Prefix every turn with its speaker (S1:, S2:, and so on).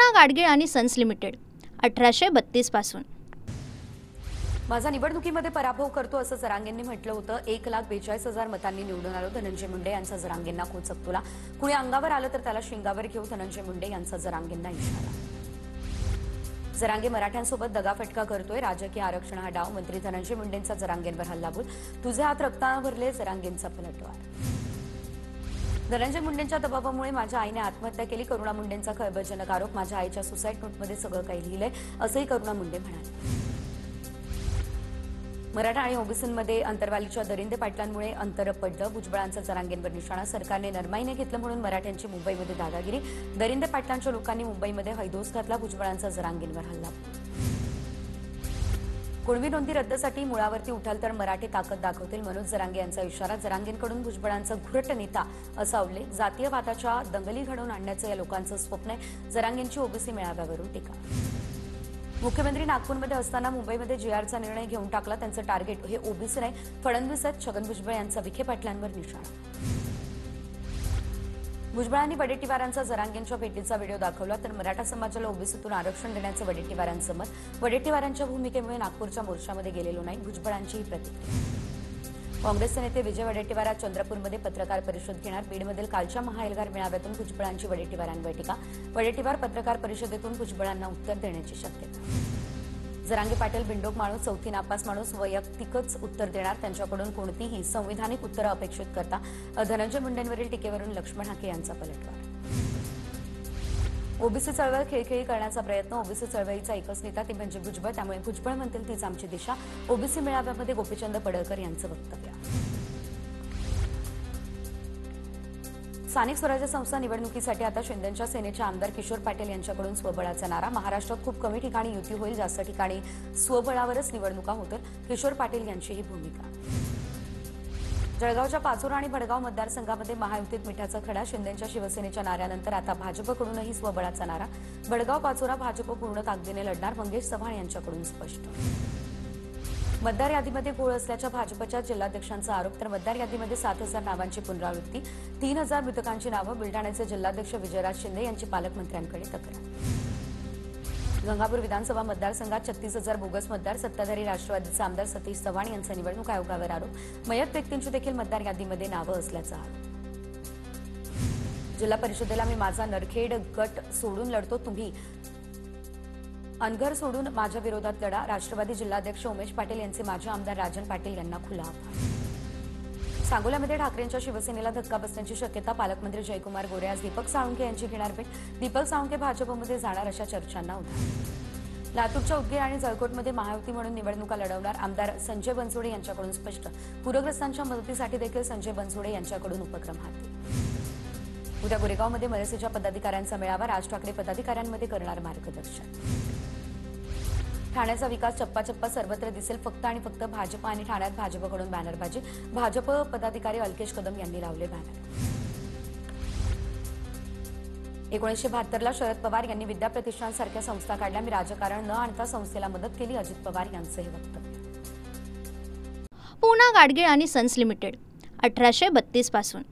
S1: पूना गाडगीळ आणि sons limited 1832 पासून।
S2: माझा निवडणुकीमध्ये पराभव करतो असं जरांगेंनी म्हटलं होतं। 1,42,000 मतांनी निवडून आलो धनंजय मुंडे यांचा जरांगेंना खोचकतोला। कुणी अंगावर आलं तर त्याला शिंगावर घेऊ, धनंजय मुंडे यांचा जरांगेंना इशारा। जरांगे मराठ्यांसोबत दगाफटका करतोय, राजकीय आरक्षण हा डाव, मंत्री धनंजय मुंडेंचा जरांगेंवर हल्लाबोल। तुझे हात रक्तानं भरले, जरांगेंचा पलटवार। धनंजय मुंडेंच्या दबावामुळे माझ्या आईने आत्महत्या केली, करुणा मुंडेंचा खळबळजनक आरोप। माझ्या आईच्या सुसाईड नोटमध्ये सगळं काही लिहिलंय असंही करुणा मुंडे म्हणाले। मराठा आणि ओबीसींमध्ये अंतरवालीच्या दरिंदे पाटलांमुळे अंतर पडलं, भुजबळांचा जरांगेंवर निशाणा। सरकारने नरमाईने घेतलं म्हणून मराठ्यांची मुंबईमध्ये दादागिरी, दरिंदे पाटलांच्या लोकांनी मुंबईमध्ये हैदोस घातला, भुजबळांचा जरांगेंवर हल्ला। कुणबी नोंदी रद्दसाठी मुळावरती उठाल तर मराठी ताकद दाखवतील, मनोज जरांगे यांचा इशारा। जरांगेंकडून भुजबळांचा घुरट नेता असा उल्लेख। जातीयवादाच्या दंगली घडवून आणण्याचं या लोकांचं स्वप्न आहे, जरांगेंची ओबीसी मेळाव्यावरून टीका। मुख्यमंत्री नागपूरमध्ये असताना मुंबईमध्ये जीआरचा निर्णय घेऊन टाकला, त्यांचं टार्गेट हे ओबीसी नाही, फडणवीस आहेत। छगन भुजबळ यांचा विखे पाटलांवर निशाणा। भुजबळांनी वडेट्टीवारांचा जरांगेंच्या भेटीचा व्हिडिओ दाखवला तर मराठा समाजाला ओबीसीतून आरक्षण देण्याचं वडेट्टीवारांचं मत। वडेट्टीवारांच्या भूमिकेमुळे नागपूरच्या मोर्चामध्ये गेलेलो नाही, भुजबळांची ही प्रतिक्रिया। काँग्रेसचे नेते विजय वडेट्टीवार आज चंद्रपूरमध्ये पत्रकार परिषद घेणार। बीडमधील कालच्या महाएल्गार मेळाव्यातून भुजबळांची वडेट्टीवारांवर टीका। वडेट्टीवार पत्रकार परिषदेतून भुजबळांना उत्तर देण्याची शक्यता। जरांगे पाटील बिंडोक माणूस, चौथी नापास माणूस, वैयक्तिकच उत्तर देणार, त्यांच्याकडून कोणतीही संविधानिक उत्तरं अपेक्षित करता। धनंजय मुंडेंवरील टीकेवरून लक्ष्मण हाके यांचा पलटवार। ओबीसी चळवळ खेळखेळी करण्याचा प्रयत्न, ओबीसी चळवळीचा एकच नेता ती म्हणजे भुजबळ, त्यामुळे भुजबळ म्हणतील तीच आमची दिशा। ओबीसी मेळाव्यामध्ये गोपीचंद पडळकर यांचं वक्तव्य। स्थानिक स्वराज्य संस्था निवडणुकीसाठी आता शिंदेच्या सेनेचे आमदार किशोर पाटील यांच्याकडून स्वबळाचा नारा। महाराष्ट्रात खूप कमी ठिकाणी युती होईल, जास्त ठिकाणी स्वबळावरच निवडणुका होतील, किशोर पाटील यांची ही भूमिका। जळगावच्या पाचोरा आणि भडगाव मतदारसंघामध्ये महायुतीत मिठाचा खडा, शिंदेच्या शिवसेनेच्या नाऱ्यानंतर आता भाजपकडूनही स्वबळाचा नारा। भडगाव पाचोरा भाजप पूर्ण ताकदीने लढणार, मंगेश चव्हाण यांच्याकडून स्पष्ट। मतदार यादीमध्ये घोळ असल्याच्या भाजपच्या जिल्हाध्यक्षांचा आरोप, तर मतदार यादीमध्ये 7,000 नावांची पुनरावृत्ती, 3,000 मृतकांची नावं। बुलढाण्याचे जिल्हाध्यक्ष विजयराज शिंदे यांची पालकमंत्र्यांकडे तक्रार। गंगापूर विधानसभा मतदारसंघात 36,000 बोगस मतदार, सत्ताधारी राष्ट्रवादीचे आमदार सतीश चव्हाण यांचा निवडणूक आयोगावर आरोप। मयत व्यक्तींची देखील मतदार यादीमध्ये नावं असल्याचा आरोप। जिल्हा परिषदेला मी माझा नरखेड गट सोडून लढतो, तुम्ही अनगर सोडून माझ्या विरोधात लढा। राष्ट्रवादी जिल्हाध्यक्ष उमेश पाटील यांचे माजी आमदार राजन पाटील यांना खुला आव्हान। सांगोल्यामध्ये ठाकरेंच्या शिवसेनेला धक्का बसण्याची शक्यता, पालकमंत्री जयकुमार गोरे आज दीपक साळुंखे यांची घेणार भेट। दीपक साळुंखे भाजपमध्ये जाणार अशा चर्चांना उधाण। लातूरच्या उदगीर आणि जळकोटमध्ये महायुती म्हणून निवडणुका लढवणार, आमदार संजय बनसोडे यांच्याकडून स्पष्ट। पूरग्रस्तांच्या मदतीसाठी देखील संजय बनसोडे यांच्याकडून उपक्रम हाती। उद्या गोरेगावमध्ये मनसेच्या पदाधिकाऱ्यांचा मेळावा, राज ठाकरे पदाधिकाऱ्यांमध्ये करणार मार्गदर्शन। ठाण्याचा विकास चप्पाचप्पा सर्वत्र दिसेल, फक्त आणि फक्त भाजप आणि ठाण्यात भाजपकडून बॅनरबाजी, भाजप पदाधिकारी अल्केश कदम यांनी लावले बॅनर। 1972ला शरद पवार यांनी विद्या प्रतिष्ठान सारख्या संस्था काढल्या, मी राजकारण न आणता संस्थेला मदत केली, अजित पवार यांचे हे वक्तव्य।
S1: पूना गाडगीळ आणि सन्स लिमिटेड 1832 पासून।